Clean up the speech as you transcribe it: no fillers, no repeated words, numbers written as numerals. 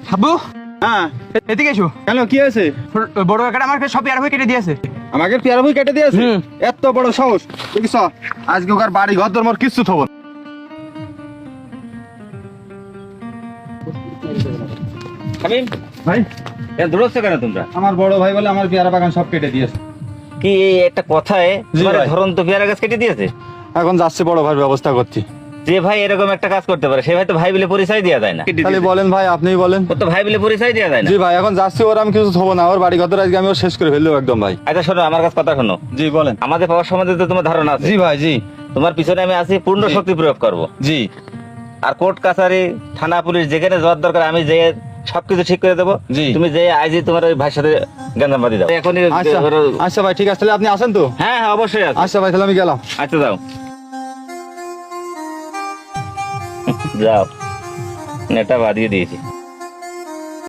হাবু, হ্যাঁ এদিকে এসো। কেন কি আছে? বড় কাকাটা আমার সব পেয়ারা হয়ে কেটে দিয়েছে। আমাকে পেয়ারা বই কেটে দিয়েছে? এত বড় সাহস! দেখিস আজকে ওর বাড়ি ঘর তোর মোর কিচ্ছু থব না। শামিম ভাই, কেন দৌড়াচ্ছ কেন তোমরা? আমার বড় ভাই বলে আমার পেয়ারা বাগান সব কেটে দিয়েছে। কি এই একটা কথায় জি তোমার ভাই। ধরন তো পেয়ারা গাছ কেটে দিয়েছে? এখন যাচ্ছে বড় ভাইয়ের ব্যবস্থা করছি। যে ভাই এরকম একটা কাজ করতে পারে সে ভাই তো ভাই বলে পরিচয় দেওয়া যায় না। তাহলে বলেন ভাই, আপনিই বলেন। ও তো ভাই বলে পরিচয় দেওয়া যায় না। জি ভাই, এখন যাচ্ছি, ওর আমি কিছু থব না। ওর বাড়ি ঘর আজকে আমি ওর শেষ করে ফেলবো একদম ভাই। আচ্ছা শোনো, আমার কাছে কথা শোনো। জি বলেন। আমাদের পাওয়ার সম্বন্ধে তো তোমার ধারণা আছে। জি ভাই, জি তোমার পিছনে আমি আছি, পূর্ণ জি। শক্তি প্রয়োগ করব। জি আর কোর্ট কাছারি থানা পুলিশ যেখানে যাওয়ার দরকার আমি যে সবকিছু ঠিক করে দেবো। জি। তুমি যে আইজি তোমার ওই ভাইয়ের সাথে গঞ্জাম বাঁধি দাও এখনই। আচ্ছা আচ্ছা ভাই, ঠিক আছে, তাহলে আপনি আসেন তো? হ্যাঁ হ্যাঁ অবশ্যই আছে। আচ্ছা ভাই, তাহলে আমি গেলাম। আচ্ছা যাও যাও, নেটা বাঁধিয়ে দিয়েছি।